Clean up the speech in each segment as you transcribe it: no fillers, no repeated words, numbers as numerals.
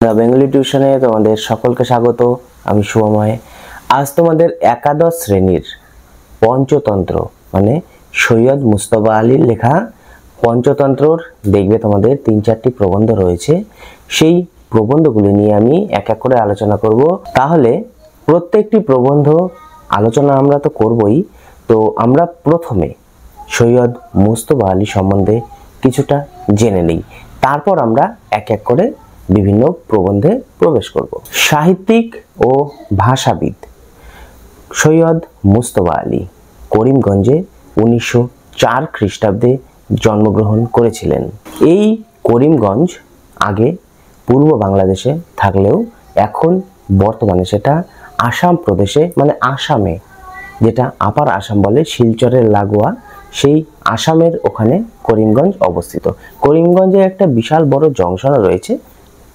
Bengali টিউশনে তোমাদের সকলকে স্বাগত। আমি শুভময়। আজ তোমাদের একাদশ শ্রেণীর পঞ্চতন্ত্র মানে সৈয়দ মুজতবা আলীর লেখা পঞ্চতন্ত্রর দেখবে তোমাদের ৩-৪টি প্রবন্ধ রয়েছে। সেই প্রবন্ধগুলি নিয়ে আমি এক এক করে আলোচনা করব। তাহলে প্রত্যেকটি প্রবন্ধ আলোচনা আমরা তো করবই, তো আমরা প্রথমে সৈয়দ মুজতবা আলী সম্বন্ধে কিছুটা জেনে নিই, তারপর আমরা এক এক করে বিভিন্ন প্রবন্ধে প্রবেশ করব। সাহিত্যিক ও ভাষাবিদ সৈয়দ মুজতবা আলী করিমগঞ্জে 1904 খ্রিস্টাব্দে জন্মগ্রহণ করেছিলেন। এই করিমগঞ্জ আগে পূর্ব বাংলাদেশে থাকলেও এখন বর্তমানে সেটা আসাম প্রদেশে মানে আসামে, যেটা আপার আসাম বলে, শিলচরের লাগোয়া সেই আসামের ওখানে করিমগঞ্জ অবস্থিত। করিমগঞ্জে একটা বিশাল বড় জংশন রয়েছে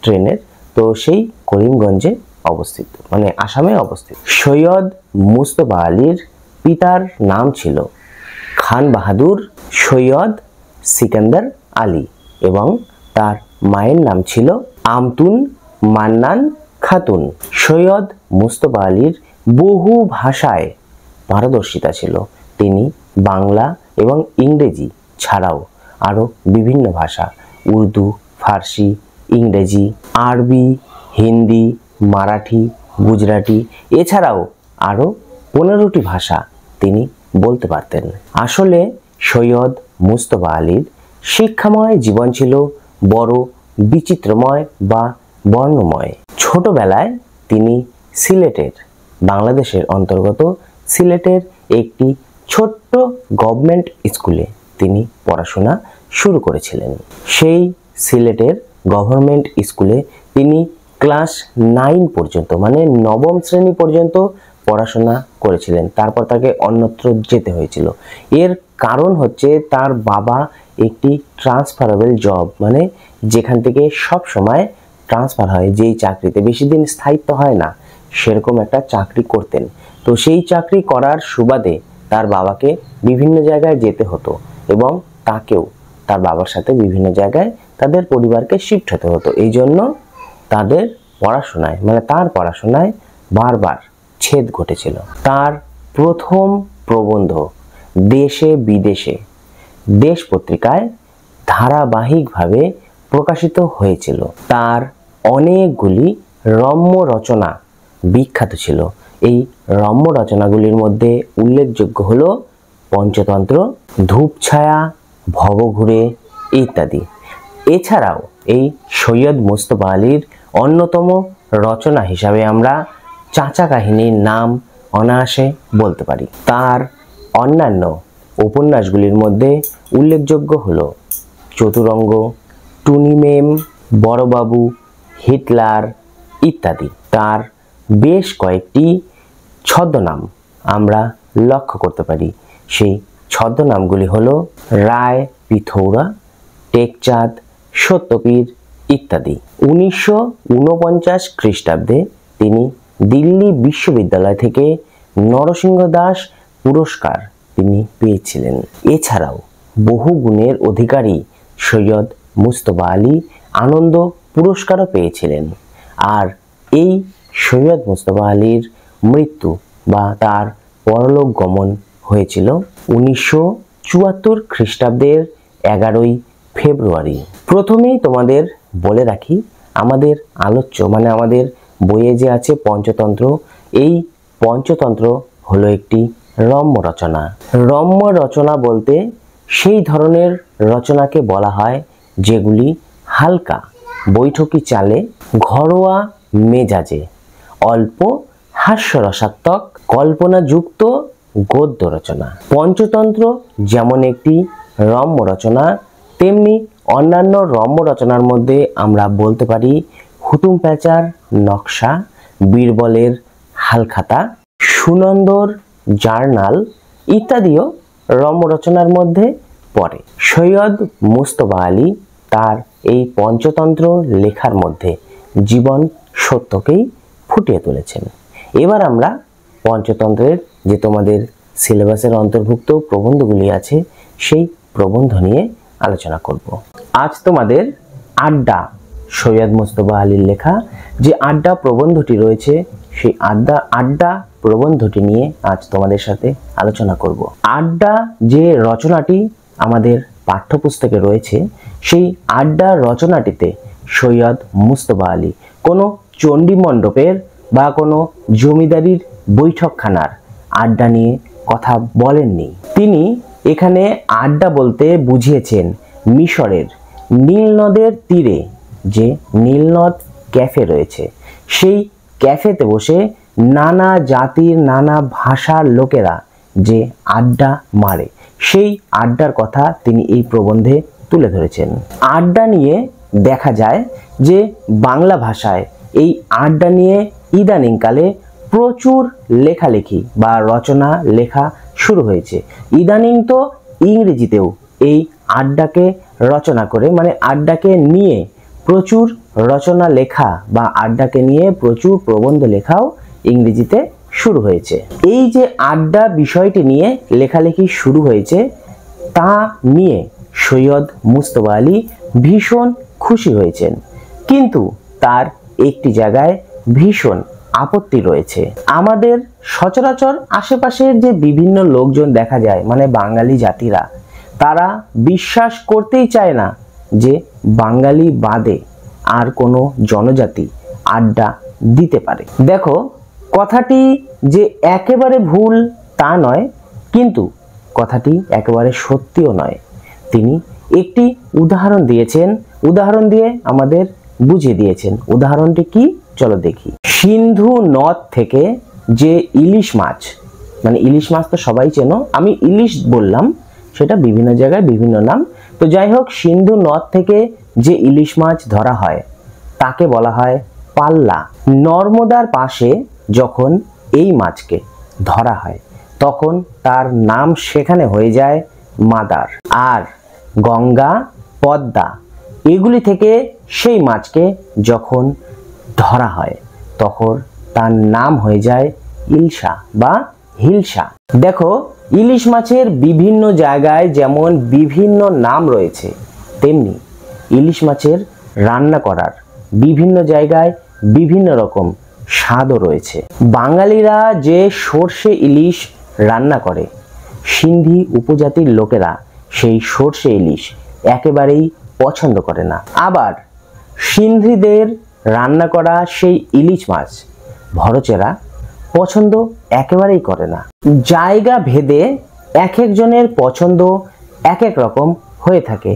ট্রেনের, তো সেই করিমগঞ্জে অবস্থিত মানে আসামে অবস্থিত। সৈয়দ মুজতবা আলীর পিতার নাম ছিল খান বাহাদুর সৈয়দ সিকান্দার আলী এবং তার মায়ের নাম ছিল আমতুন মান্নান খাতুন। সৈয়দ মুজতবা আলীর বহু ভাষায় পারদর্শিতা ছিল। তিনি বাংলা এবং ইংরেজি ছাড়াও আরও বিভিন্ন ভাষা উর্দু, ফার্সি, ইংরেজি, আরবি, হিন্দি, মারাঠি, গুজরাটি এছাড়াও আরও 15টি ভাষা তিনি বলতে পারতেন। আসলে সৈয়দ মুজতবা আলীর শিক্ষাময় জীবন ছিল বড় বিচিত্রময় বা বর্ণময়। ছোটবেলায় তিনি সিলেটের, বাংলাদেশের অন্তর্গত সিলেটের একটি ছোট্ট গভর্নমেন্ট স্কুলে তিনি পড়াশোনা শুরু করেছিলেন। সেই সিলেটের গভর্নমেন্ট স্কুলে তিনি ক্লাস 9 পর্যন্ত মানে 9ম শ্রেণী পর্যন্ত পড়াশোনা করেছিলেন। তারপর তাকে অন্যত্র যেতে হয়েছিল। এর কারণ হচ্ছে তার বাবা একটি ট্রান্সফারেবল জব মানে যেখান থেকে সব সময় ট্রান্সফার হয়, যেই চাকরিতে বেশি দিন স্থায়িত্ব হয় না, সেরকম একটা চাকরি করতেন। তো সেই চাকরি করার সুবাদে তার বাবাকে বিভিন্ন জায়গায় যেতে হতো এবং তাকেও তার বাবার সাথে বিভিন্ন জায়গায় তাদের পরিবারকে শিফট হতে হতো। এই জন্য তাদের পড়াশোনায় মানে তার পড়াশোনায় বারবার ছেদ ঘটেছিল। তার প্রথম প্রবন্ধ দেশে বিদেশে দেশ পত্রিকায় ধারাবাহিকভাবে প্রকাশিত হয়েছিল। তার অনেকগুলি রম্য রচনা বিখ্যাত ছিল। এই রম্য রচনাগুলির মধ্যে উল্লেখযোগ্য হলো পঞ্চতন্ত্র, ধূপছায়া, ভবঘুরে ইত্যাদি। এছাড়াও এই সৈয়দ মুজতবা আলীর অন্যতম রচনা হিসাবে আমরা চাচা কাহিনীর নাম অনায়াসে বলতে পারি। তার অন্যান্য উপন্যাসগুলির মধ্যে উল্লেখযোগ্য হলো চতুরঙ্গ, টুনি মেম, বড়বাবু, হিটলার ইত্যাদি। তার বেশ কয়েকটি ছদ্মনাম আমরা লক্ষ্য করতে পারি। সেই ছদ্মনামগুলি হলো রায় পিথৌরা, টেকচাঁদ, সত্যপীর ইত্যাদি। 1949 খ্রিস্টাব্দে তিনি দিল্লি বিশ্ববিদ্যালয় থেকে নরসিংহ দাস পুরস্কার তিনি পেয়েছিলেন। এছাড়াও বহু গুণের অধিকারী সৈয়দ মুজতবা আলী আনন্দ পুরস্কারও পেয়েছিলেন। আর এই সৈয়দ মুজতবা আলীর মৃত্যু বা তার পরলোক গমন হয়েছিল 1974 খ্রিস্টাব্দের 11ই ফেব্রুয়ারি। প্রথমেই তোমাদের বলে রাখি, আমাদের আলোচ্য মানে আমাদের বইয়ে যে আছে পঞ্চতন্ত্র, এই পঞ্চতন্ত্র হলো একটি রম্য রচনা। রম্য রচনা বলতে সেই ধরনের রচনাকে বলা হয় যেগুলি হালকা বৈঠকি চালে, ঘরোয়া মেজাজে, অল্প হাস্যরসাত্মক, কল্পনাযুক্ত গদ্য রচনা। পঞ্চতন্ত্র যেমন একটি রম্য রচনা, তেমনি অন্যান্য রম্য রচনার মধ্যে আমরা বলতে পারি হুতুম প্যাঁচার নকশা, বীরবলের হালখাতা, সুনন্দর জার্নাল ইত্যাদিও রম্য রচনার মধ্যে পড়ে। সৈয়দ মুজতবা আলী তার এই পঞ্চতন্ত্র লেখার মধ্যে জীবন সত্যকেই ফুটিয়ে তুলেছেন। এবার আমরা পঞ্চতন্ত্রের যে তোমাদের সিলেবাসের অন্তর্ভুক্ত প্রবন্ধগুলি আছে সেই প্রবন্ধ নিয়ে আলোচনা করব। আজ তোমাদের আড্ডা সৈয়দ মুজতবা আলীর লেখা যে আড্ডা প্রবন্ধটি রয়েছে, সেই আড্ডা প্রবন্ধটি নিয়ে আজ তোমাদের সাথে আলোচনা করব। আড্ডা যে রচনাটি আমাদের পাঠ্যপুস্তকে রয়েছে, সেই আড্ডা রচনাটিতে সৈয়দ মুজতবা আলী কোনো চণ্ডী মণ্ডপের বা কোনো জমিদারির বৈঠকখানার আড্ডা নিয়ে কথা বলেননি। তিনি এখানে আড্ডা বলতে বুঝিয়েছেন মিশরের নীল নদের তীরে যে নীলনদ ক্যাফে রয়েছে, সেই ক্যাফেতে বসে নানা জাতির নানা ভাষার লোকেরা যে আড্ডা মারে, সেই আড্ডার কথা তিনি এই প্রবন্ধে তুলে ধরেছেন। আড্ডা নিয়ে দেখা যায় যে বাংলা ভাষায় এই আড্ডা নিয়ে ইদানিংকালে প্রচুর লেখালেখি বা রচনা লেখা শুরু হয়েছে। ইদানিং তো ইংরেজিতেও এই আড্ডাকে রচনা করে, মানে আড্ডাকে নিয়ে প্রচুর রচনা লেখা বা আড্ডাকে নিয়ে প্রচুর প্রবন্ধ লেখাও ইংরেজিতে শুরু হয়েছে। এই যে আড্ডা বিষয়টি নিয়ে লেখালেখি শুরু হয়েছে, তা নিয়ে সৈয়দ মুজতবা আলী ভীষণ খুশি হয়েছেন, কিন্তু তার একটি জায়গায় ভীষণ আপত্তি রয়েছে। আমাদের সচরাচর আশেপাশের যে বিভিন্ন লোকজন দেখা যায়, মানে বাঙালি জাতিরা, তারা বিশ্বাস করতেই চায় না যে বাঙালি বাদে আর কোনো জনজাতি আড্ডা দিতে পারে। দেখো, কথাটি যে একেবারে ভুল তা নয়, কিন্তু কথাটি একেবারে সত্যিও নয়। তিনি একটি উদাহরণ দিয়েছেন, উদাহরণ দিয়ে আমাদের বুঝিয়ে দিয়েছেন। উদাহরণটি কি, চলো দেখি। সিন্ধু নদ থেকে যে ইলিশ মাছ, মানে ইলিশ মাছ তো সবাই চেনো, আমি ইলিশ বললাম, সেটা বিভিন্ন জায়গায় বিভিন্ন নাম। তো যাই হোক, সিন্ধু নদ থেকে যে ইলিশ মাছ ধরা হয় তাকে বলা হয় পাল্লা। নর্মদার পাশে যখন এই মাছকে ধরা হয় তখন তার নাম সেখানে হয়ে যায় মাদার। আর গঙ্গা, পদ্মা এগুলি থেকে সেই মাছকে যখন ধরা হয় তখন তার নাম হয়ে যায় ইলশা বা হিলসা। দেখো, ইলিশ মাছের বিভিন্ন জায়গায় যেমন বিভিন্ন নাম রয়েছে, তেমনি ইলিশ মাছের রান্না করার বিভিন্ন জায়গায় বিভিন্ন রকম স্বাদও রয়েছে। বাঙালিরা যে সর্ষে ইলিশ রান্না করে, সিন্ধি উপজাতির লোকেরা সেই সর্ষে ইলিশ একেবারেই পছন্দ করে না। আবার সিন্ধিদের রান্না করা সেই ইলিশ মাছ ভরচেরা পছন্দ একেবারেই করে না। জায়গা ভেদে এক একজনের পছন্দ এক এক রকম হয়ে থাকে,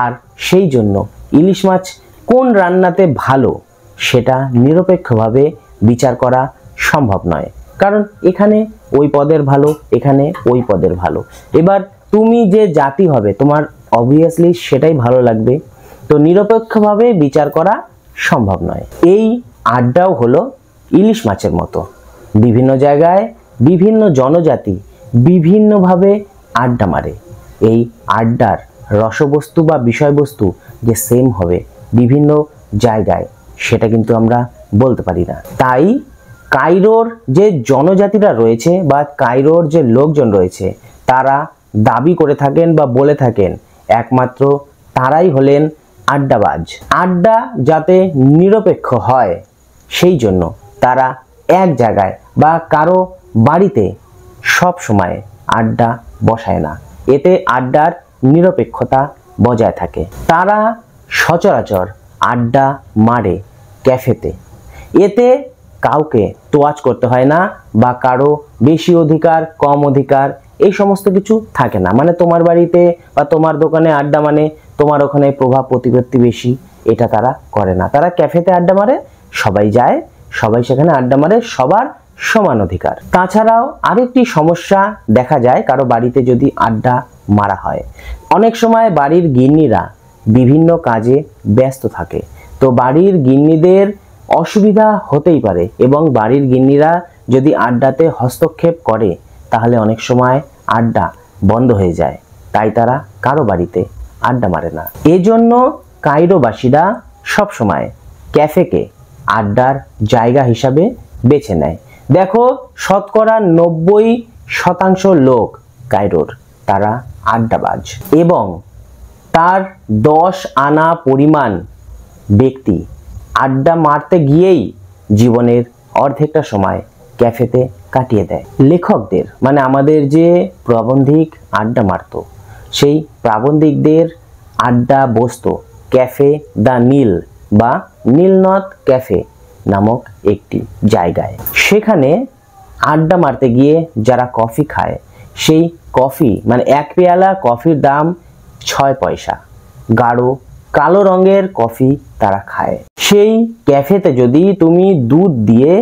আর সেই জন্য ইলিশ মাছ কোন রান্নাতে ভালো সেটা নিরপেক্ষভাবে বিচার করা সম্ভব নয়, কারণ এখানে ওই পদের ভালো, এখানে ওই পদের ভালো। এবার তুমি যে জাতি হবে, তোমার অবভিয়াসলি সেটাই ভালো লাগবে, তো নিরপেক্ষভাবে বিচার করা সম্ভব নয়। এই আড্ডাও হলো ইলিশ মাছের মতো, বিভিন্ন জায়গায় বিভিন্ন জনজাতি বিভিন্নভাবে আড্ডা মারে। এই আড্ডার রসবস্তু বা বিষয়বস্তু যে সেম হবে বিভিন্ন জায়গায়, সেটা কিন্তু আমরা বলতে পারি না। তাই কায়রোর যে জনজাতিরা রয়েছে বা কায়রোর যে লোকজন রয়েছে, তারা দাবি করে থাকেন বা বলে থাকেন একমাত্র তারাই হলেন আড্ডাবাজ। আড্ডা যাতে নিরপেক্ষ হয় সেই জন্য তারা এক জায়গায় বা কারো বাড়িতে সব সময় আড্ডা বসায় না, এতে আড্ডার নিরপেক্ষতা বজায় থাকে। তারা সচরাচর আড্ডা মারে ক্যাফেতে, এতে কাউকে তোয়াজ করতে হয় না বা কারো বেশি অধিকার কম অধিকার এই সমস্ত কিছু থাকে না। মানে তোমার বাড়িতে বা তোমার দোকানে আড্ডা মানে তোমার ওখানে প্রভাব প্রতিপত্তি বেশি, এটা তারা করে না। তারা ক্যাফেতে আড্ডা মারে, সবাই যায়, সবাই সেখানে আড্ডা মারে, সবার সমান অধিকার। তাছাড়াও আরেকটি সমস্যা দেখা যায় কারো বাড়িতে যদি আড্ডা মারা হয়, অনেক সময় বাড়ির গিন্নিরা বিভিন্ন কাজে ব্যস্ত থাকে, তো বাড়ির গিন্নিদের অসুবিধা হতেই পারে, এবং বাড়ির গিন্নিরা যদি আড্ডাতে হস্তক্ষেপ করে তাহলে অনেক সময় আড্ডা বন্ধ হয়ে যায়, তাই তারা কারো বাড়িতে আড্ডা মারে না। এজন্য কায়রোবাসীরা সবসময় ক্যাফেকে আড্ডার জায়গা হিসাবে বেছে নেয়। দেখো, শতকরা 90% লোক কায়রোর তারা আড্ডাবাজ, এবং তার 10 আনা পরিমাণ ব্যক্তি আড্ডা মারতে গিয়েই জীবনের অর্ধেকটা সময় ক্যাফেতে কাটিয়ে দেয়। লেখকদের মানে আমাদের যে প্রাবন্ধিক আড্ডা মারত, সেই প্রাবন্ধিকদের আড্ডা বসতো ক্যাফে দ্য নীল বা নীলনদ ক্যাফে নামক একটি জায়গায়। সেখানে আড্ডা মারতে গিয়ে যারা কফি খায়, সেই কফি মানে এক পেয়ালা কফির দাম 6 পয়সা। গাঢ় কালো রঙের কফি তারা খায়। সেই ক্যাফেতে যদি তুমি দুধ দিয়ে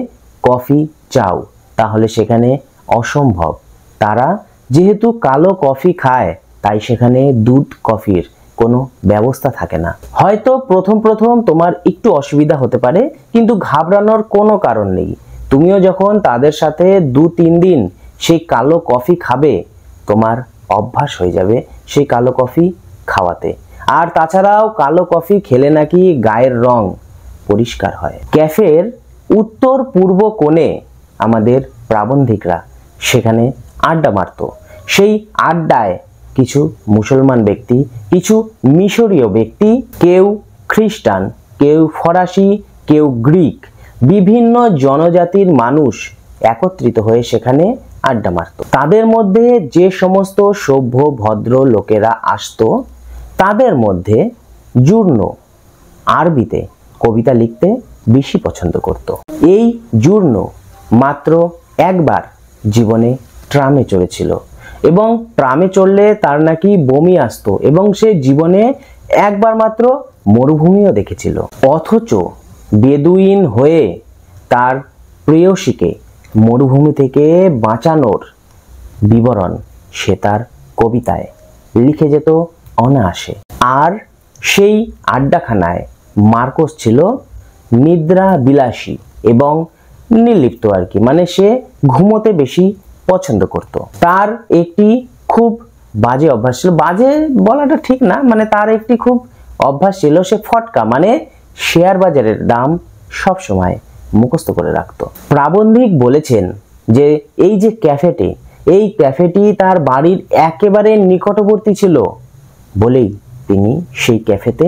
কফি চাও তাহলে সেখানে অসম্ভব। তারা যেহেতু কালো কফি খায় তাই সেখানে দুধ কফির কোনো ব্যবস্থা থাকে না। হয়তো প্রথম প্রথম তোমার একটু অসুবিধা হতে পারে, কিন্তু ঘাবড়ানোর কোনো কারণ নেই। তুমিও যখন তাদের সাথে 2-3 দিন সেই কালো কফি খাবে, তোমার অভ্যাস হয়ে যাবে সেই কালো কফি খাওয়াতে। আর তাছাড়াও কালো কফি খেলে নাকি গায়ের রং পরিষ্কার হয়। ক্যাফের উত্তর পূর্ব কোণে আমাদের প্রাবন্ধিকরা সেখানে আড্ডা মারত। সেই আড্ডায় কিছু মুসলমান ব্যক্তি, কিছু মিশরীয় ব্যক্তি, কেউ খ্রিস্টান, কেউ ফরাসি, কেউ গ্রিক, বিভিন্ন জনজাতির মানুষ একত্রিত হয়ে সেখানে আড্ডা মারত। তাদের মধ্যে যে সমস্ত সভ্য ভদ্র লোকেরা আসতো, তাদের মধ্যে জুর্নো আরবিতে কবিতা লিখতে বেশি পছন্দ করত। এই জুর্নো মাত্র একবার জীবনে ট্রামে চড়েছিল এবং ট্রামে চড়লে তার নাকি বমি আসতো এবং সে জীবনে একবার মাত্র মরুভূমিও দেখেছিল। অথচ বেদুইন হয়ে তার প্রেয়সীকে মরুভূমি থেকে বাঁচানোর বিবরণ সে তার কবিতায় লিখে যেত অনায়াসে। আর সেই আড্ডাখানায় মার্কোস ছিল নিদ্রা বিলাসী এবং নির্লিপ্ত আর কি, মানে সে ঘুমোতে বেশি পছন্দ করত। তার একটি খুব বাজে অভ্যাস ছিল, বাজে বলাটা ঠিক না, মানে তার একটি খুব অভ্যাস ছিল, সে ফটকা মানে শেয়ার বাজারের দাম সব সময় মুখস্থ করে রাখত। প্রাবন্ধিক বলেছেন যে এই যে ক্যাফেটি, এই ক্যাফেটি তার বাড়ির একেবারে নিকটবর্তী ছিল বলেই তিনি সেই ক্যাফেতে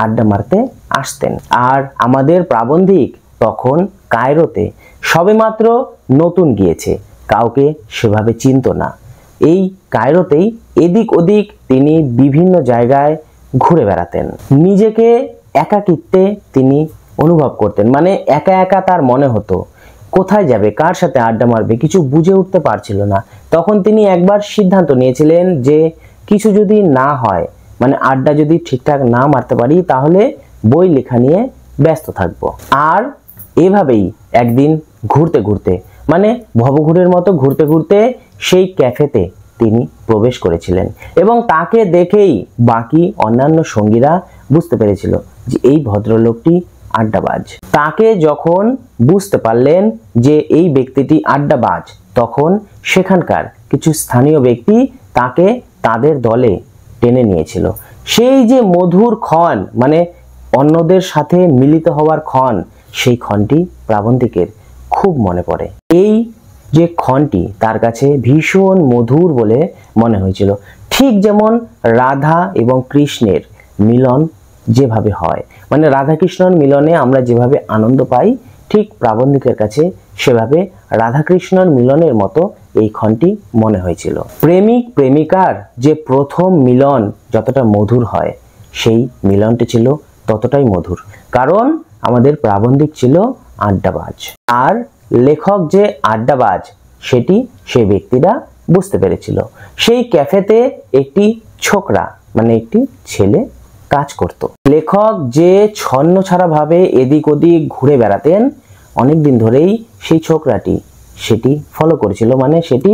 আড্ডা মারতে আসতেন। আর আমাদের প্রাবন্ধিক তখন কায়রোতে সবেমাত্র নতুন গিয়েছে, কাউকে সেভাবে চিনত না। এই কায়রোতেই এদিক ওদিক তিনি বিভিন্ন জায়গায় ঘুরে বেড়াতেন। নিজেকে একাকিত্বে তিনি অনুভব করতেন, মানে একা একা তার মনে হতো। কোথায় যাবে, কার সাথে আড্ডা মারবে, কিছু বুঝে উঠতে পারছিল না। তখন তিনি একবার সিদ্ধান্ত নিয়েছিলেন যে কিছু যদি না হয়, মানে আড্ডা যদি ঠিকঠাক না মারতে পারি, তাহলে বই লেখা নিয়ে ব্যস্ত থাকব। আর এভাবেই একদিন ঘুরতে ঘুরতে, মানে ভবঘুরের মতো ঘুরতে ঘুরতে সেই ক্যাফেতে তিনি প্রবেশ করেছিলেন এবং তাকে দেখেই বাকি অন্যান্য সঙ্গীরা বুঝতে পেরেছিল যে এই ভদ্রলোকটি আড্ডাবাজ। তাকে যখন বুঝতে পারলেন যে এই ব্যক্তিটি আড্ডাবাজ, তখন সেখানকার কিছু স্থানীয় ব্যক্তি তাকে তাদের দলে টেনে নিয়েছিল। সেই যে মধুর ক্ষণ, মানে অন্যদের সাথে মিলিত হওয়ার ক্ষণ, সেই ক্ষণটি প্রাবন্ধিকের খুব মনে পড়ে। এই যে ক্ষণটি তার কাছে ভীষণ মধুর বলে মনে হয়েছিল, ঠিক যেমন রাধা এবং কৃষ্ণের মিলন যেভাবে হয়, মানে রাধা কৃষ্ণর মিলনে আমরা যেভাবে আনন্দ পাই, ঠিক প্রাবন্ধিকের কাছে সেভাবে রাধা কৃষ্ণর মিলনের মতো এই ক্ষণটি মনে হয়েছিল। প্রেমিক প্রেমিকার যে প্রথম মিলন যতটা মধুর হয়, সেই মিলনটি ছিল ততটাই মধুর, কারণ আমাদের প্রাবন্ধিক ছিল আড্ডাবাজ। আর লেখক যে আড্ডাবাজ সেটি সেই ব্যক্তিরা বুঝতে পেরেছিল। সেই ক্যাফেতে একটি ছোকরা মানে একটি ছেলে কাজ করত। লেখক যে ছন্নছাড়া ভাবে এদিক ওদিক ঘুরে বেড়াতেন, অনেকদিন ধরেই সেই ছোকরাটি সেটি ফলো করেছিল, মানে সেটি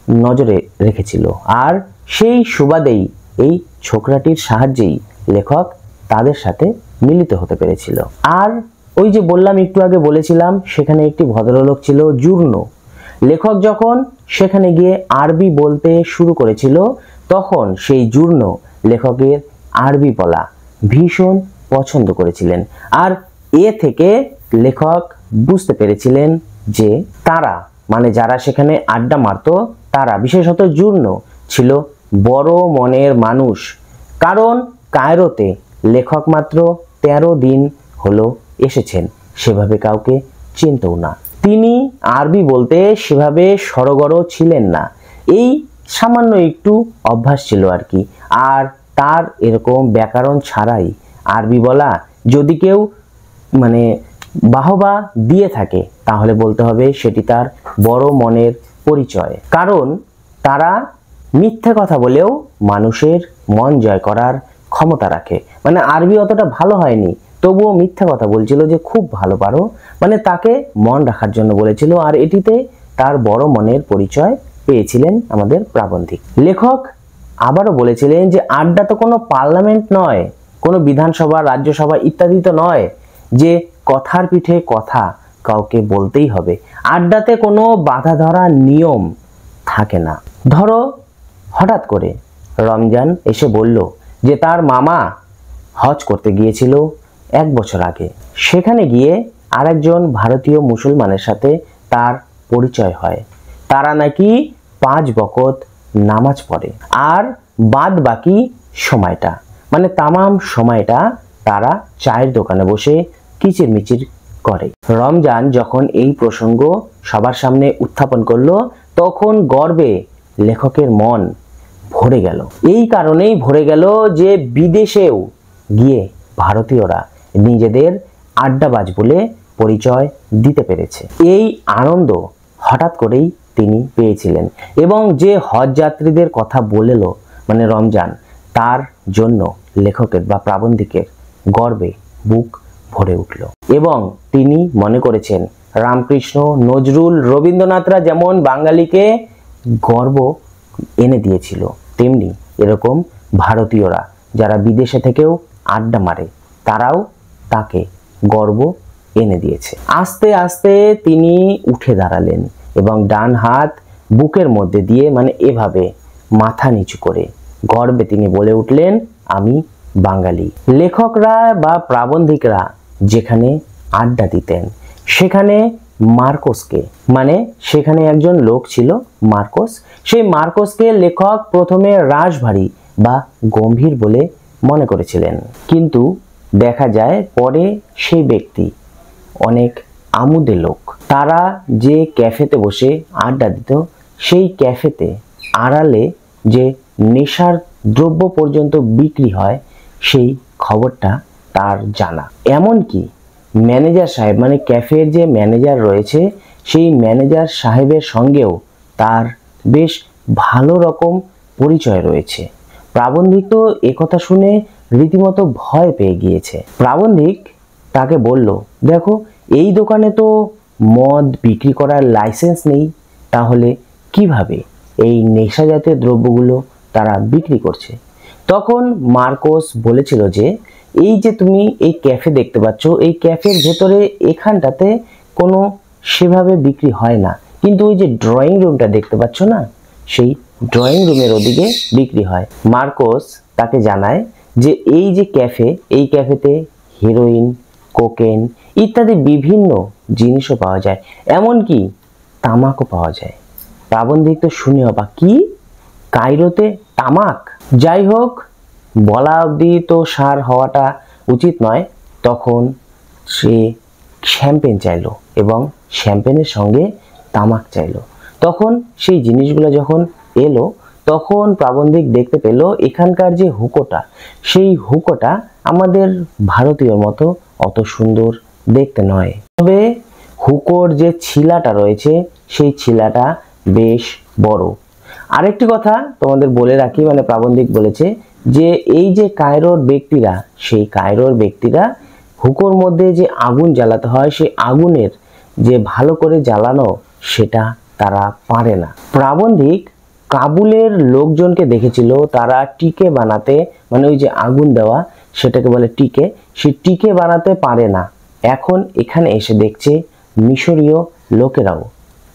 নজরে রেখেছিল। আর সেই সুবাদেই এই ছোকরাটির সাহায্যেই লেখক তাদের সাথে মিলিত হতে পেরেছিল। আর ওই যে বললাম, একটু আগে বলেছিলাম, সেখানে একটি ভদ্রলোক ছিল জুর্নো। লেখক যখন সেখানে গিয়ে আরবি বলতে শুরু করেছিল, তখন সেই জুর্নো লেখকের আরবি বলা ভীষণ পছন্দ করেছিলেন। আর এ থেকে লেখক বুঝতে পেরেছিলেন যে তারা, মানে যারা সেখানে আড্ডা মারত, তারা বিশেষত জুর্নো ছিল বড় মনের মানুষ। কারণ কায়রোতে লেখক মাত্র 13 দিন হলো এসেছেন, সেভাবে কাউকে চিনতও না। তিনি আরবি বলতে সেভাবে সড়গড় ছিলেন না, এই সামান্য একটু অভ্যাস ছিল আর কি। আর তার এরকম ব্যাকরণ ছাড়াই আরবি বলা যদি কেউ মানে বাহবা দিয়ে থাকে তাহলে বলতে হবে সেটি তার বড় মনের পরিচয়। কারণ তারা মিথ্যে কথা বলেও মানুষের মন জয় করার ক্ষমতা রাখে। মানে আরবি অতটা ভালো হয়নি, তবুও মিথ্যে কথা বলছিল যে খুব ভালো পারো, মানে তাকে মন রাখার জন্য বলেছিল। আর এটিতে তার বড় মনের পরিচয় পেয়েছিলেন আমাদের প্রাবন্ধিক। লেখক আবারও বলেছিলেন যে আড্ডা তো কোনো পার্লামেন্ট নয়, কোনো বিধানসভা, রাজ্যসভা ইত্যাদি তো নয় যে কথার পিঠে কথা কাউকে বলতেই হবে। আড্ডাতে কোনো বাধা ধরা নিয়ম থাকে না। ধরো হঠাৎ করে রমজান এসে বলল যে তার মামা হজ করতে গিয়েছিল 1 বছর আগে, সেখানে গিয়ে আরেকজন ভারতীয় মুসলমানের সাথে তার পরিচয় হয়। তারা নাকি 5 ওয়াক্ত নামাজ পড়ে, আর বাদ বাকি সময়টা মানে তামাম সময়টা তারা চায়ের দোকানে বসে কিচিরমিচির করে। রমজান যখন এই প্রসঙ্গ সবার সামনে উত্থাপন করলো তখন গর্বে লেখকের মন ভরে গেল। এই কারণেই ভরে গেল যে বিদেশেও গিয়ে ভারতীয়রা নিজেদের আড্ডাবাজ বলে পরিচয় দিতে পেরেছে। এই আনন্দ হঠাৎ করেই তিনি পেয়েছিলেন এবং যে হজ যাত্রীদের কথা বলল মানে রমজান, তার জন্য লেখকের বা প্রাবন্ধিকের গর্বে বুক ভরে উঠল এবং তিনি মনে করেছেন রামকৃষ্ণ, নজরুল, রবীন্দ্রনাথরা যেমন বাঙালিকে গর্ব এনে দিয়েছিল, তেমনি এরকম ভারতীয়রা যারা বিদেশে থেকেও আড্ডা মারে তারাও তাকে গর্ব এনে দিয়েছে। আস্তে আস্তে তিনি উঠে দাঁড়ালেন এবং ডান হাত বুকের মধ্যে দিয়ে মানে এভাবে মাথা নিচু করে গর্বে তিনি বলে উঠলেন, আমি বাঙালি। লেখকরা বা প্রাবন্ধিকরা যেখানে আড্ডা দিতেন সেখানে মার্কোসকে মানে সেখানে একজন লোক ছিল মার্কোস, সেই মার্কোসকে লেখক প্রথমে রাশভারী বা গম্ভীর বলে মনে করেছিলেন, কিন্তু দেখা যায় পরে সেই ব্যক্তি অনেক আমোদে লোক। তারা যে ক্যাফেতে বসে আড্ডা দিত সেই ক্যাফেতে আড়ালে যে নেশার দ্রব্য পর্যন্ত বিক্রি হয় সেই খবরটা তার জানা। এমনকি ম্যানেজার সাহেব মানে ক্যাফের যে ম্যানেজার রয়েছে সেই ম্যানেজার সাহেবের সঙ্গেও তার বেশ ভালো রকম পরিচয় রয়েছে। প্রাবন্ধিক তো একথা শুনে রীতিমতো ভয় পেয়ে গিয়েছে। প্রাবন্ধিক তাকে বলল, দেখো এই দোকানে তো মদ বিক্রি করার লাইসেন্স নেই, তাহলে কিভাবে এই নেশা জাতীয় দ্রব্যগুলো তারা বিক্রি করছে? তখন মার্কোস বলেছিল যে এই যে তুমি এই ক্যাফে দেখতে পাচ্ছ, এই ক্যাফের ভেতরে এখানটাতে কোনো সেভাবে বিক্রি হয় না, কিন্তু ওই যে ড্রয়িং রুমটা দেখতে পাচ্ছ না, সেই ড্রয়িং রুমের ওদিকে বিক্রি হয়। মার্কোস তাকে জানায় যে এই যে ক্যাফে, এই ক্যাফেতে হিরোইন, কোকেন ইত্যাদি বিভিন্ন জিনিসও পাওয়া যায়, এমনকি তামাকও পাওয়া যায়। প্রাবন্ধিক তো শুনে অবাক, কি কায়রোতে তামাক? যাই হোক, বলা অবধি তো সার হওয়াটা উচিত নয়। তখন সে শ্যাম্পেন চাইলো এবং শ্যাম্পেনের সঙ্গে তামাক চাইলো। তখন সেই জিনিসগুলো যখন এলো তখন প্রাবন্ধিক দেখতে পেল এখানকার যে হুকোটা, সেই হুকোটা আমাদের ভারতীয় মতো অত সুন্দর দেখতে নয়, তবে হুকোর যে ছিলাটা রয়েছে সেই ছিলাটা বেশ বড়। আরেকটি কথা তোমাদের বলে রাখি, মানে প্রাবন্ধিক বলেছে যে এই যে কায়রোর ব্যক্তিরা, সেই কায়রোর ব্যক্তিরা হুকোর মধ্যে যে আগুন জ্বালাতে হয় সেই আগুনের যে ভালো করে জ্বালানো সেটা তারা পারে না। প্রাবন্ধিক কাবুলের লোকজনকে দেখেছিল তারা টিকে বানাতে, মানে ওই যে আগুন দেওয়া সেটাকে বলে টিকে, সেই টিকে বানাতে পারে না। এখন এখানে এসে দেখছে মিশরীয় লোকেরাও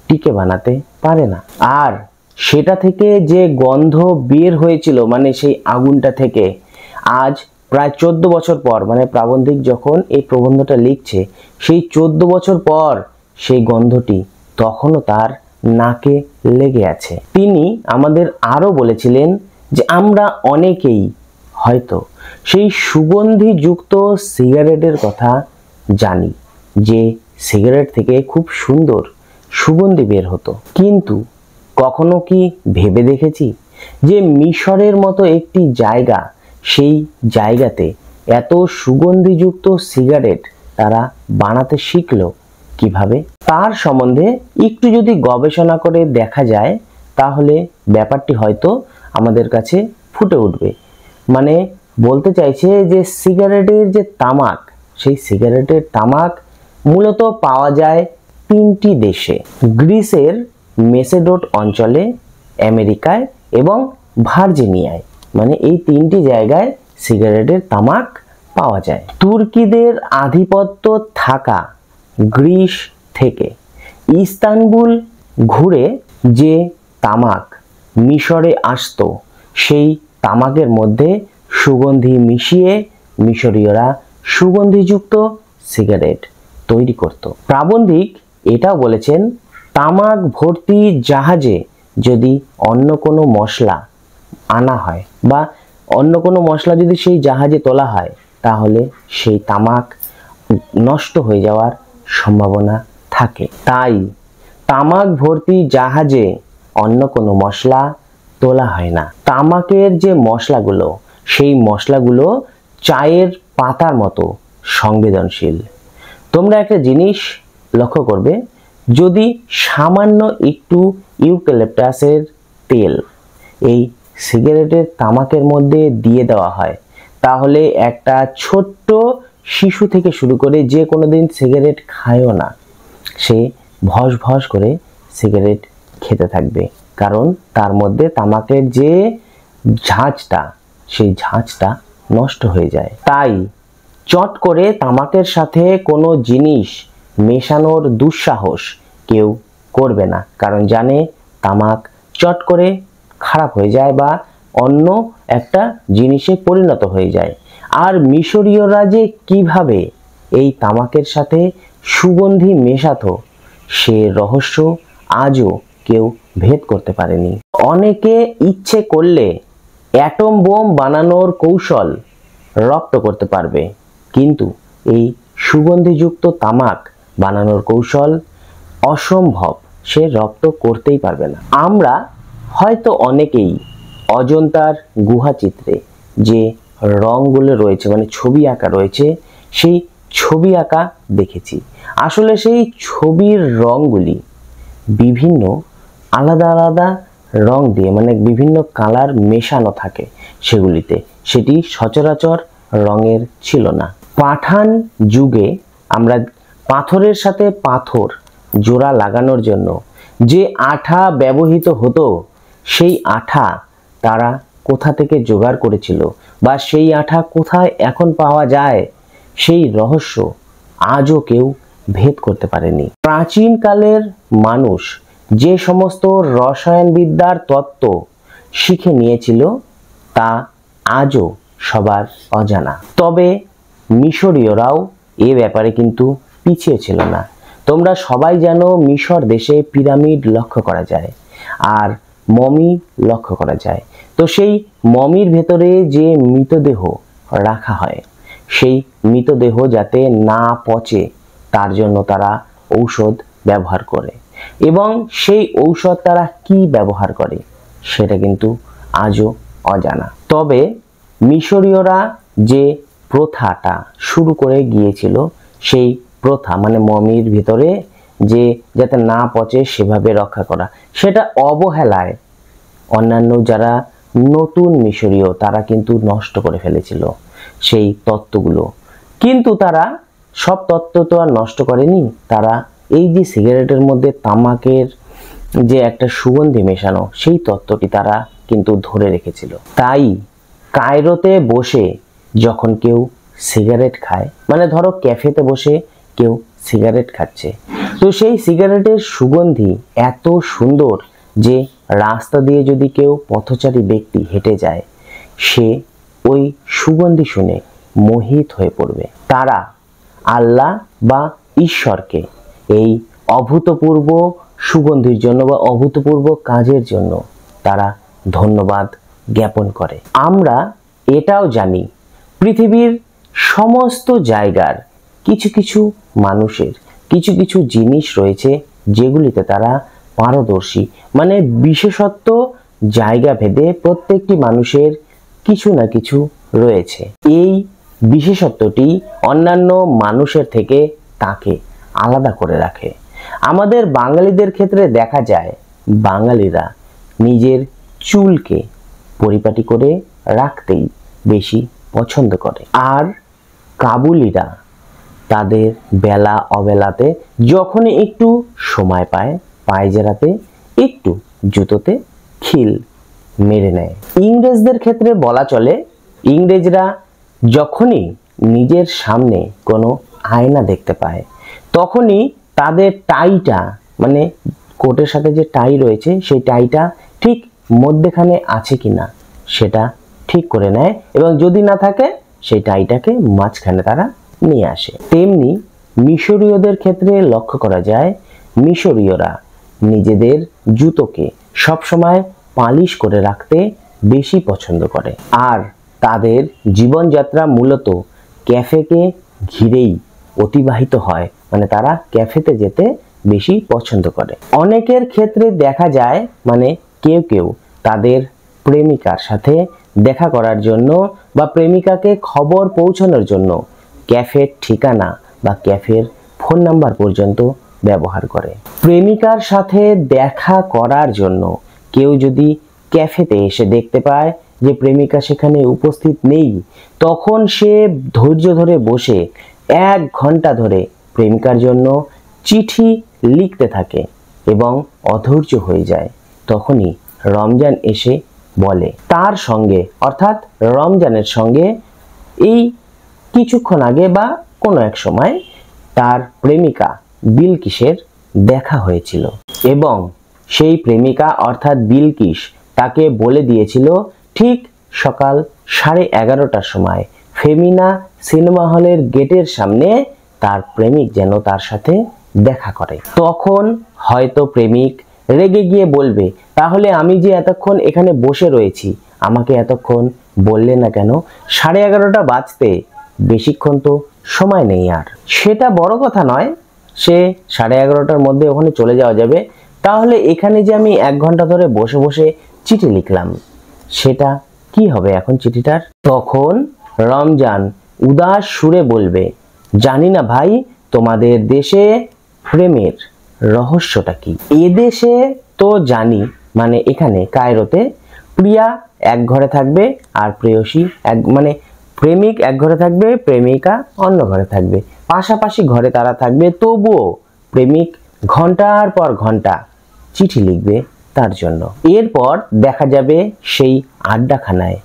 টিকে বানাতে পারে না। আর সেটা থেকে যে গন্ধ বের হয়েছিল মানে সেই আগুনটা থেকে, আজ প্রায় 14 বছর পর, মানে প্রাবন্ধিক যখন এই প্রবন্ধটা লিখছে সেই 14 বছর পর সেই গন্ধটি তখনও তার নাকে লেগে আছে। তিনি আমাদের আরো বলেছিলেন যে আমরা অনেকেই হয়তো সেই সুগন্ধিযুক্ত সিগারেটের কথা জানি, যে সিগারেট থেকে খুব সুন্দর সুগন্ধি বের হতো। কিন্তু কখনো কি ভেবে দেখেছি যে মিশরের মতো একটি জায়গা, সেই জায়গাতে এত সুগন্ধিযুক্ত সিগারেট তারা বানাতে শিখলো কিভাবে? তার সম্বন্ধে একটু যদি গবেষণা করে দেখা যায় তাহলে ব্যাপারটি হয়তো আমাদের কাছে ফুটে উঠবে। মানে বলতে চাইছে যে সিগারেটের যে তামাক, সেই সিগারেটের তামাক মূলত পাওয়া যায় 3টি দেশে: গ্রিসের মেসেডোট অঞ্চলে, আমেরিকায় এবং ভার্জিনিয়ায়। মানে এই 3টি জায়গায় সিগারেটের তামাক পাওয়া যায়। তুর্কিদের আধিপত্য থাকা গ্রিস থেকে ইস্তানবুল ঘুরে যে তামাক মিশরে আসতো, সেই তামাকের মধ্যে সুগন্ধি মিশিয়ে মিশরীয়রা সুগন্ধিযুক্ত সিগারেট তৈরি করত। প্রাবন্ধিক এটাও বলেছেন, তামাক ভর্তি জাহাজে যদি অন্য কোনো মশলা আনা হয় বা অন্য কোনো মশলা যদি সেই জাহাজে তোলা হয় তাহলে সেই তামাক নষ্ট হয়ে যাওয়ার সম্ভাবনা থাকে। তাই তামাক ভর্তি জাহাজে অন্য কোনো মশলা তোলা হয় না। তামাকের যে মশলাগুলো, সেই মশলাগুলো চায়ের পাতার মতো সংবেদনশীল। তোমরা একটা জিনিস লক্ষ্য করবে, যদি সামান্য একটু ইউক্যালিপটাসের তেল এই সিগারেটের তামাকের মধ্যে দিয়ে দেওয়া হয় তাহলে একটা ছোট্ট শিশু থেকে শুরু করে যে কোনোদিন সিগারেট খায়ও না, সে ভস ভস করে সিগারেট খেতে থাকবে, কারণ তার মধ্যে তামাকের যে ঝাঁঝটা, সেই ঝাঁঝটা নষ্ট হয়ে যায়। তাই চট করে তামাকের সাথে কোনো জিনিস মেশানোর দুঃসাহস কেউ করবে না, কারণ জানে তামাক চট করে খারাপ হয়ে যায় বা অন্য একটা জিনিসে পরিণত হয়ে যায়। আর মিশরীয়রা যে কিভাবে এই তামাকের সাথে সুগন্ধি মেশাতো, সে রহস্য আজও কেউ ভেদ করতে পারেনি। অনেকে ইচ্ছে করলে অ্যাটম বোম বানানোর কৌশল রপ্ত করতে পারবে, কিন্তু এই সুগন্ধিযুক্ত তামাক বানানোর কৌশল অসম্ভব, সে রপ্ত করতেই পারবে না। আমরা হয়তো অনেকেই অজন্তার গুহা চিত্রে যে রঙগুলো রয়েছে, মানে ছবি আঁকা রয়েছে, সেই ছবি আঁকা দেখেছি। আসলে সেই ছবির রঙগুলি বিভিন্ন আলাদা আলাদা রং দিয়ে, মানে বিভিন্ন কালার মেশানো থাকে সেগুলিতে, সেটি সচরাচর রঙের ছিল না। পাঠান যুগে আমরা পাথরের সাথে পাথর জোড়া লাগানোর জন্য যে আঠা ব্যবহৃত হতো, সেই আঠা তারা কোথা থেকে জোগাড় করেছিল বা সেই আঠা কোথায় এখন পাওয়া যায়, সেই রহস্য আজও কেউ ভেদ করতে পারেনি। প্রাচীনকালের মানুষ যে সমস্ত রসায়নবিদ্যার তত্ত্ব শিখে নিয়েছিল তা আজও সবার অজানা। তবে মিশরীয়রাও এ ব্যাপারে কিন্তু পিছিয়ে ছিল না। তোমরা সবাই জানো মিশর দেশে পিরামিড লক্ষ্য করা যায় আর মমি লক্ষ্য করা যায়। তো সেই মমির ভেতরে যে মৃতদেহ রাখা হয়, সেই মৃতদেহ যাতে না পচে তার জন্য তারা ঔষধ ব্যবহার করে, এবং সেই ঔষধ তারা কি ব্যবহার করে সেটা কিন্তু আজও অজানা। তবে মিশরীয়রা যে প্রথাটা শুরু করে গিয়েছিল, সেই প্রথা মানে মমির ভিতরে যে যাতে না পচে সেভাবে রক্ষা করা, সেটা অবহেলায় অন্যান্য যারা নতুন মিশরীয় তারা কিন্তু নষ্ট করে ফেলেছিল সেই তত্ত্বগুলো। কিন্তু তারা সব তত্ত্ব তো আর নষ্ট করেনি, তারা এই যে সিগারেটের মধ্যে তামাকের যে একটা সুগন্ধি মেশানো, সেই তত্ত্বটি তারা কিন্তু ধরে রেখেছিল। তাই কায়রোতে বসে যখন কেউ সিগারেট খায়, মানে ধরো ক্যাফেতে বসে কেউ সিগারেট খাচ্ছে, তো সেই সিগারেটের সুগন্ধি এত সুন্দর যে রাস্তা দিয়ে যদি কেউ পথচারী ব্যক্তি হেঁটে যায়, সে ওই সুগন্ধি শুনে মোহিত হয়ে পড়বে। তারা আল্লাহ বা ঈশ্বরকে এই অভূতপূর্ব সুগন্ধির জন্য বা অভূতপূর্ব কাজের জন্য তারা ধন্যবাদ জ্ঞাপন করে। আমরা এটাও জানি পৃথিবীর সমস্ত জায়গার কিছু কিছু মানুষের কিছু কিছু জিনিস রয়েছে যেগুলিতে তারা পারদর্শী, মানে বিশেষত্ব জায়গা ভেদে প্রত্যেকটি মানুষের কিছু না কিছু রয়েছে। এই বিশেষত্বটি অন্যান্য মানুষের থেকে তাকে আলাদা করে রাখে। আমাদের বাঙালিদের ক্ষেত্রে দেখা যায় বাঙালিরা নিজের চুলকে পরিপাটি করে রাখতেই বেশি পছন্দ করে, আর কাবুলিরা তাদের বেলা অবেলাতে যখনই একটু সময় পায় পায়জারাতে একটু জুতোতে খিল মেরে নেয়। ইংরেজদের ক্ষেত্রে বলা চলে ইংরেজরা যখনই নিজের সামনে কোনো আয়না দেখতে পায় তখনই তাদের টাইটা, মানে কোটের সাথে যে টাই রয়েছে সেই টাইটা ঠিক মধ্যেখানে আছে কিনা সেটা ঠিক করে নেয়, এবং যদি না থাকে সেই টাইটাকে মাঝখানে তারা নিয়ে আসে। তেমনি মিশরীয়দের ক্ষেত্রে লক্ষ্য করা যায় মিশরীয়রা নিজেদের জুতোকে সবসময় পালিশ করে রাখতে বেশি পছন্দ করে, আর তাদের জীবনযাত্রা মূলত ক্যাফেকে ঘিরেই অতিবাহিত হয়, মানে তারা ক্যাফেতে যেতে বেশি পছন্দ করে। অনেকের ক্ষেত্রে দেখা যায় মানে কেউ কেউ তাদের প্রেমিকার সাথে দেখা করার জন্য বা প্রেমিকাকে খবর পৌঁছানোর জন্য ক্যাফের ঠিকানা বা ক্যাফের ফোন নাম্বার পর্যন্ত ব্যবহার করে। প্রেমিকার সাথে দেখা করার জন্য কেউ যদি ক্যাফেতে এসে দেখতে পায় যে প্রেমিকা সেখানে উপস্থিত নেই, তখন সে ধৈর্য ধরে বসে 1 ঘন্টা ধরে প্রেমিকার জন্য চিঠি লিখতে থাকে এবং অধৈর্য হয়ে যায়। তখনই রমজান এসে বলে তার সঙ্গে, অর্থাৎ রমজানের সঙ্গে এই কিছুক্ষণ আগে বা কোনো এক সময় তার প্রেমিকা বিলকিসের দেখা হয়েছিল, এবং সেই প্রেমিকা অর্থাৎ বিলকিস তাকে বলে দিয়েছিল ঠিক সকাল 11:30টার সময় ফেমিনা সিনেমা হলের গেটের সামনে তার প্রেমিক যেন তার সাথে দেখা করে। তখন হয়তো প্রেমিক রেগে গিয়ে বলবে, তাহলে আমি যে এতক্ষণ এখানে বসে রয়েছি আমাকে এতক্ষণ বললে না কেন? 11:30টা বাজতে বেশিক্ষণ তো সময় নেই, আর সেটা বড় কথা নয়, সে 11:30টার মধ্যে ওখানে চলে যাওয়া যাবে। তাহলে এখানে যে আমি 1 ঘন্টা ধরে বসে বসে চিঠি লিখলাম সেটা কি হবে এখন চিঠিটার? তখন রমজান উদাস সুরে বলবে, জানি না ভাই তোমাদের দেশে প্রেমের রহস্যটা কি। এদেশে তো জানি, মানে এখানে কায়রোতে প্রিয়া এক ঘরে থাকবে আর প্রেয়সী মানে প্রেমিক এক ঘরে থাকবে, প্রেমিকা অন্য ঘরে থাকবে, পাশাপাশি ঘরে তারা থাকবে, তবুও প্রেমিক ঘন্টার পর ঘন্টা চিঠি লিখবে তার জন্য। এরপর দেখা যাবে সেই আড্ডাখানায়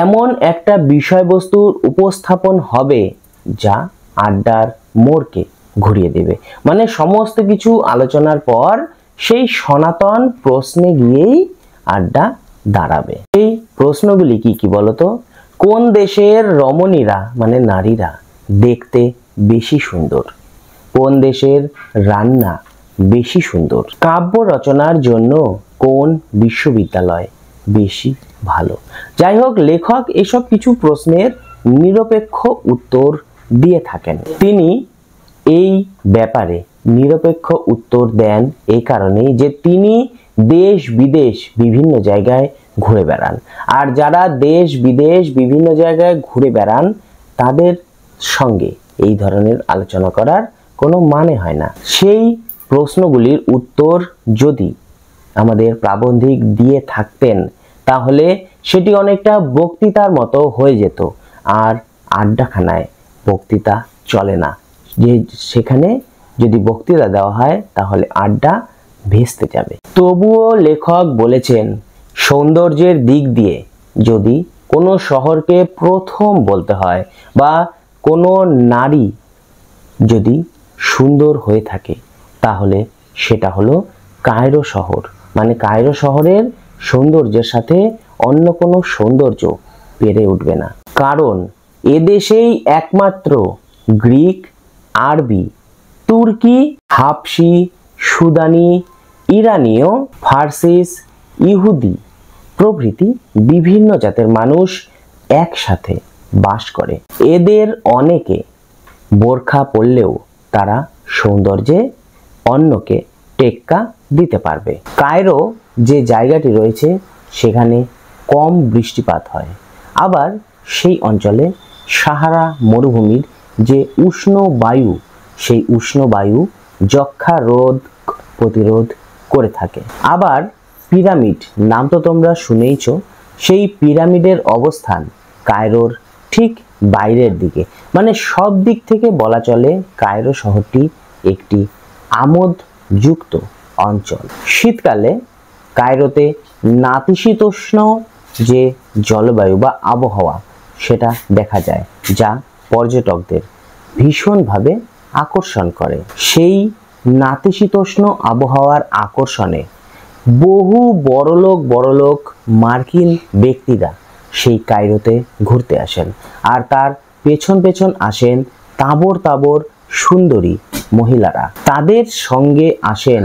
এমন একটা বিষয়বস্তুর উপস্থাপন হবে যা আড্ডার মোড়কে ঘুরিয়ে দেবে। মানে সমস্ত কিছু আলোচনার পর সেই সনাতন প্রশ্নে গিয়েই আড্ডা দাঁড়াবে। এই প্রশ্নগুলি কি কি বলতো? কোন দেশের রমণীরা মানে নারীরা দেখতে বেশি সুন্দর? কোন দেশের রান্না বেশি সুন্দর? কাব্য রচনার জন্য কোন বিশ্ববিদ্যালয় বেশি ভালো? যাই হোক, লেখক এসব কিছু প্রশ্নের নিরপেক্ষ উত্তর দিয়ে থাকেন। তিনি এই ব্যাপারে নিরপেক্ষ উত্তর দেন এই কারণেই যে তিনি দেশ বিদেশ বিভিন্ন জায়গায় ঘুরে বেড়ান, আর যারা দেশ বিদেশ বিভিন্ন জায়গায় ঘুরে বেড়ান তাদের সঙ্গে এই ধরনের আলোচনা করার কোনো মানে হয় না। সেই প্রশ্নগুলির উত্তর যদি আমাদের প্রাবন্ধিক দিয়ে থাকতেন তাহলে সেটি অনেকটা বক্তৃতার মতো হয়ে যেত, আর আড্ডাখানায় বক্তৃতা চলে না। যে সেখানে যদি বক্তৃতা দেওয়া হয় তাহলে আড্ডা ভেস্তে যাবে। তবুও লেখক বলেছেন সৌন্দর্যের দিক দিয়ে যদি কোনো শহরকে প্রথম বলতে হয় বা কোনো নারী যদি সুন্দর হয়ে থাকে তাহলে সেটা হলো কায়রো শহর। মানে কায়রো শহরের সৌন্দর্যের সাথে অন্য কোনো সৌন্দর্য পেরে উঠবে না, কারণ এদেশেই একমাত্র গ্রিক, আরবি, তুর্কি, হাবশি, সুদানি, ইরানীয়, ফার্সিস, ইহুদি প্রভৃতি বিভিন্ন জাতের মানুষ একসাথে বাস করে। এদের অনেকে বোরখা পরলেও তারা সৌন্দর্যে অন্যকে টেক্কা দিতে পারবে। কায়রো যে জায়গাটি রয়েছে সেখানে কম বৃষ্টিপাত হয়, আবার সেই অঞ্চলে সাহারা মরুভূমির যে উষ্ণ বায়ু, সেই উষ্ণ বায়ু যক্ষা রোগ প্রতিরোধ করে থাকে। আবার পিরামিড নাম তো তোমরা শুনেইছ, সেই পিরামিডের অবস্থান কায়রোর ঠিক বাইরের দিকে, মানে সব দিক থেকে বলা চলে কায়রো শহরটি একটি আমোদযুক্ত অঞ্চল। শীতকালে কায়রোতে নাতিশীতোষ্ণ যে জলবায়ু বা আবহাওয়া সেটা দেখা যায়, যা পর্যটকদের ভীষণভাবে আকর্ষণ করে। সেই নাতিশীতোষ্ণ আবহাওয়ার আকর্ষণে বহু বড়লোক মার্কিন ব্যক্তিরা সেই কায়রোতে ঘুরতে আসেন, আর তার পেছন আসেন তাবর সুন্দরী মহিলারা। তাদের সঙ্গে আসেন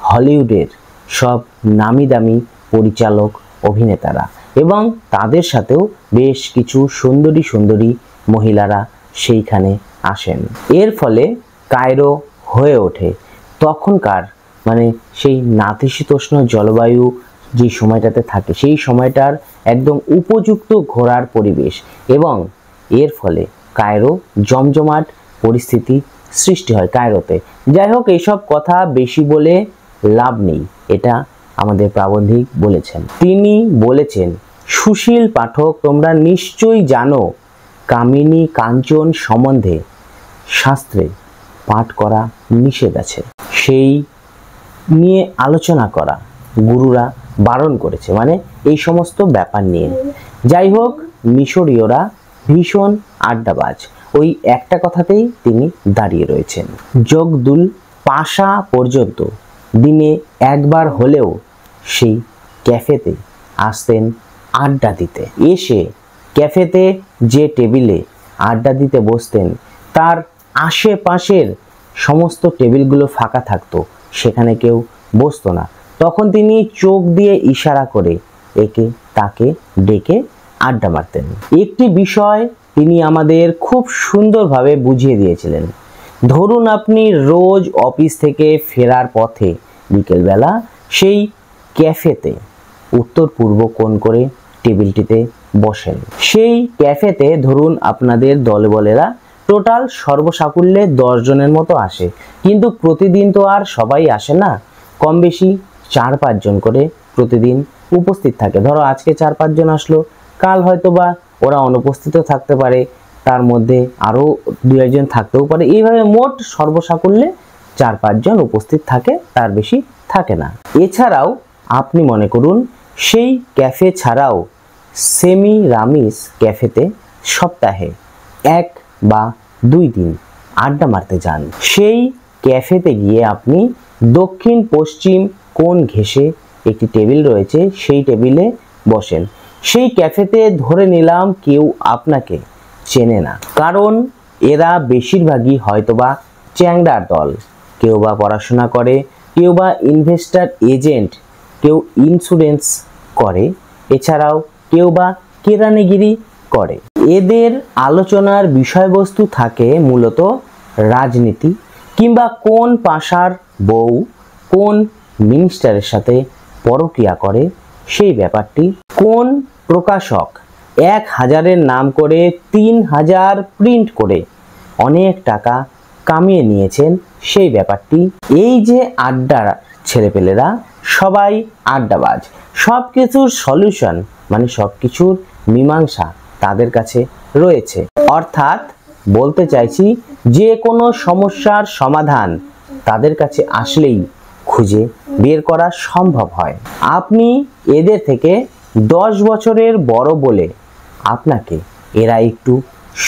হলিউডের সব নামি দামি পরিচালক অভিনেতারা, এবং তাদের সাথেও বেশ কিছু সুন্দরী মহিলারা সেইখানে আসেন। এর ফলে কায়রো হয়ে ওঠে তখনকার, মানে সেই নাতিশীতোষ্ণ জলবায়ু যে সময়টাতে থাকে সেই সময়টার একদম উপযুক্ত ঘোরার পরিবেশ, এবং এর ফলে কায়রো জমজমাট পরিস্থিতি সৃষ্টি হয় কায়রোতে। যাই হোক, এইসব কথা বেশি বলে লাভ নেই, এটা আমাদের প্রাবন্ধিক বলেছেন। তিনি বলেছেন, সুশীল পাঠক, তোমরা নিশ্চয়ই জানো কামিনী কাঞ্চন সম্বন্ধে শাস্ত্রে পাঠ করা নিষেধ আছে, সেই নিয়ে আলোচনা করা গুরুরা বারণ করেছে, মানে এই সমস্ত ব্যাপার নিয়ে। যাই হোক, মিশরীয়রা ভীষণ আড্ডাবাজ, ওই একটা কথাতেই তিনি দাঁড়িয়ে রয়েছেন। জগদুল পাশা পর্যন্ত দিনে একবার হলেও সেই ক্যাফেতে আসতেন আড্ডা দিতে। এসে ক্যাফেতে যে টেবিলে আড্ডা দিতে বসতেন তার আশেপাশের সমস্ত টেবিলগুলো ফাঁকা থাকতো, সেখানে কেউ বসতো না। তখন তিনি চোখ দিয়ে ইশারা করে একে তাকে ডেকে আড্ডা মারতেন। একটি বিষয় তিনি আমাদের খুব সুন্দরভাবে বুঝিয়ে দিয়েছিলেন। ধরুন আপনি রোজ অফিস থেকে ফেরার পথে বিকেলবেলা সেই ক্যাফেতে উত্তর পূর্ব কোণ করে টেবিলটিতে বসেন। সেই ক্যাফেতে ধরুন আপনাদের দলবলেরা টোটাল সর্বসাকুল্যে 10 জনের মতো আসে, কিন্তু প্রতিদিন তো আর সবাই আসে না, কম বেশি 4-5 জন করে প্রতিদিন উপস্থিত থাকে। ধরো আজকে 4-5 জন আসলো, কাল হয়তো বা ওরা অনুপস্থিত থাকতে পারে, তার মধ্যে আরও 2-1 জন থাকতেও পারে। এইভাবে মোট সর্বসাকুল্যে 4-5 জন উপস্থিত থাকে, তার বেশি থাকে না। এছাড়াও আপনি মনে করুন সেই ক্যাফে ছাড়াও সেমিরামিস ক্যাফেতে সপ্তাহে 1 বা 2 দিন আড্ডা মারতে যান। সেই ক্যাফেতে গিয়ে আপনি দক্ষিণ পশ্চিম কোণ ঘেঁষে একটি টেবিল রয়েছে, সেই টেবিলে বসেন। সেই ক্যাফেতে ধরে নিলাম কেউ আপনাকে চেনে না, কারণ এরা বেশিরভাগই হয়তোবা চ্যাংড়ার দল, কেউ বা পড়াশোনা করে, কেউ বা ইনভেস্টার এজেন্ট, কেউ ইন্স্যুরেন্স করে, এছাড়াও কেউ বা কেরানিগিরি করে। এদের আলোচনার বিষয়বস্তু থাকে মূলত রাজনীতি, কিংবা কোন পাশার বউ কোন মিনিস্টারের সাথে পরকীয়া করে সেই ব্যাপারটি, কোন প্রকাশক 1000-এর নাম করে 3000 প্রিন্ট করে অনেক টাকা কামিয়ে নিয়েছেন সেই ব্যাপারটি। এই যে আড্ডার ছেলেপেলেরা সবাই আড্ডাবাজ, সব কিছুর সলিউশন মানে সব কিছুর মীমাংসা তাদের কাছে রয়েছে। অর্থাৎ বলতে চাইছি, যে কোনো সমস্যার সমাধান তাদের কাছে আসলেই খুঁজে বের করা সম্ভব হয়। আপনি এদের থেকে 10 বছরের বড় বলে আপনাকে এরা একটু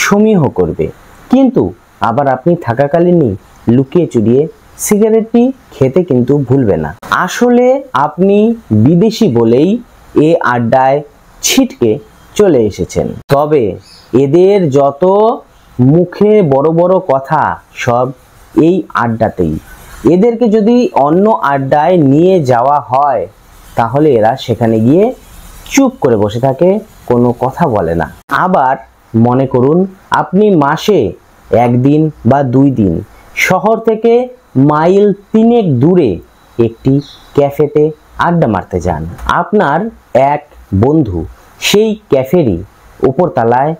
সমীহ করবে, কিন্তু আবার আপনি থাকাকালীনই লুকিয়ে চুরিয়ে সিগারেটটি খেতে কিন্তু ভুলবে না। আসলে আপনি বিদেশি বলেই এ আড্ডায় ছিটকে চলে এসেছেন। তবে এদের যত মুখে বড় বড় কথা সব এই আড্ডাতেই। এদেরকে যদি অন্য আড্ডায় নিয়ে যাওয়া হয় তাহলে এরা সেখানে গিয়ে চুপ করে বসে থাকে, কোনো কথা বলে না। আবার মনে করুন আপনি মাসে 1 দিন বা 2 দিন শহর থেকে মাইল 3 দূরে একটি ক্যাফেতে আড্ডা মারতে যান। আপনার এক বন্ধু সেই ক্যাফেরই উপরতলায়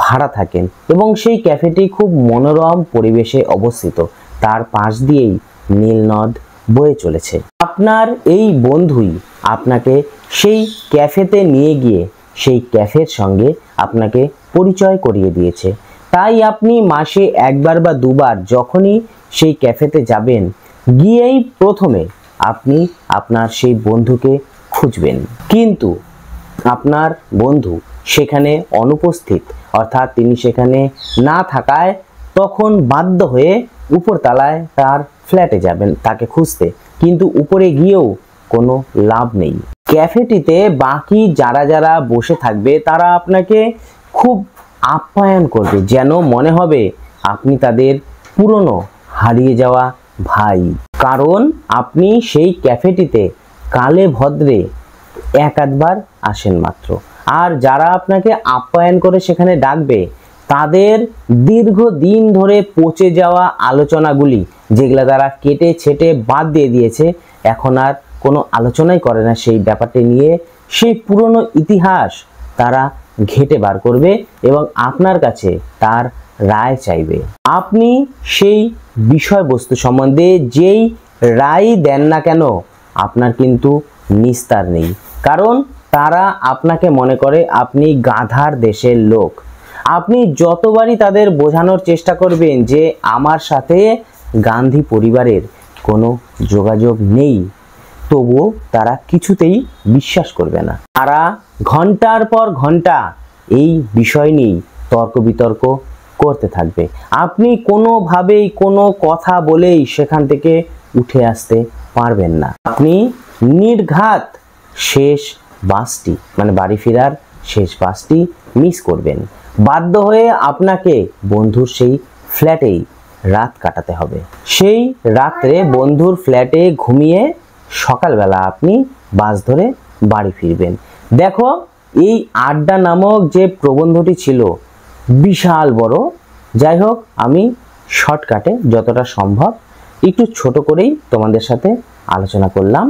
ভাড়া থাকেন এবং সেই ক্যাফেটি খুব মনোরম পরিবেশে অবস্থিত, তার পাশ দিয়েই নীলনদ বয়ে চলেছে। আপনার এই বন্ধুই আপনাকে সেই ক্যাফেতে নিয়ে গিয়ে সেই ক্যাফের সঙ্গে আপনাকে পরিচয় করিয়ে দিয়েছে। তাই আপনি মাসে 1 বার বা 2 বার যখনই সেই ক্যাফেতে যাবেন, গিয়েই প্রথমে আপনি আপনার সেই বন্ধুকে খুঁজবেন। কিন্তু আপনার বন্ধু সেখানে অনুপস্থিত, অর্থাৎ তিনি সেখানে না থাকায় তখন বাধ্য হয়ে উপরতলায় তার ফ্ল্যাটে যাবেন তাকে খুঁজতে, কিন্তু উপরে গিয়েও কোনো লাভ নেই। ক্যাফেটিতে বাকি যারা যারা বসে থাকবে তারা আপনাকে খুব আপ্যায়ন করবে, যেন মনে হবে আপনি তাদের পুরনো হারিয়ে যাওয়া ভাই। কারণ আপনি সেই ক্যাফেটিতে কালে ভদ্রে 1-8 বার আসেন মাত্র। আর যারা আপনাকে আপ্যায়ন করে সেখানে ডাকবে, তাদের দীর্ঘদিন ধরে পচে যাওয়া আলোচনাগুলি, যেগুলো তারা কেটে ছেটে বাদ দিয়ে দিয়েছে, এখন আর কোনো আলোচনাই করে না সেই ব্যাপারটি নিয়ে, সেই পুরনো ইতিহাস তারা ঘেঁটে বার করবে এবং আপনার কাছে তার রায় চাইবে। আপনি সেই বিষয়বস্তু সম্বন্ধে যেই রায় দেন না কেন, আপনার কিন্তু নিস্তার নেই। কারণ তারা আপনাকে মনে করে আপনি গাধার দেশের লোক। আপনি যতবারই তাদের বোঝানোর চেষ্টা করবেন যে আমার সাথে গান্ধী পরিবারের কোনো যোগাযোগ নেই, তবুও তারা কিছুতেই বিশ্বাস করবে না। তারা ঘন্টার পর ঘন্টা এই বিষয় নিয়েই তর্ক বিতর্ক করতে থাকবে। আপনি কোনোভাবেই কোনো কথা বলেই সেখান থেকে উঠে আসতে পারবেন না। আপনি নির্ঘাত শেষ বাসটি, মানে বাড়ি ফেরার শেষ বাসটি মিস করবেন। বাধ্য হয়ে আপনাকে বন্ধুর সেই ফ্ল্যাটেই রাত কাটাতে হবে। সেই রাত্রে বন্ধুর ফ্ল্যাটে ঘুমিয়ে সকালবেলা আপনি বাস ধরে বাড়ি ফিরবেন। দেখো, এই আড্ডা নামক যে প্রবন্ধটি ছিল বিশাল বড়। যাই হোক, আমি শর্টকাটে যতটা সম্ভব একটু ছোট করেই তোমাদের সাথে আলোচনা করলাম।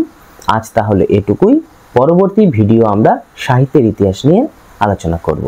আজ তাহলে এটুকুই। পরবর্তী ভিডিও আমরা সাহিত্যের ইতিহাস নিয়ে আলোচনা করব।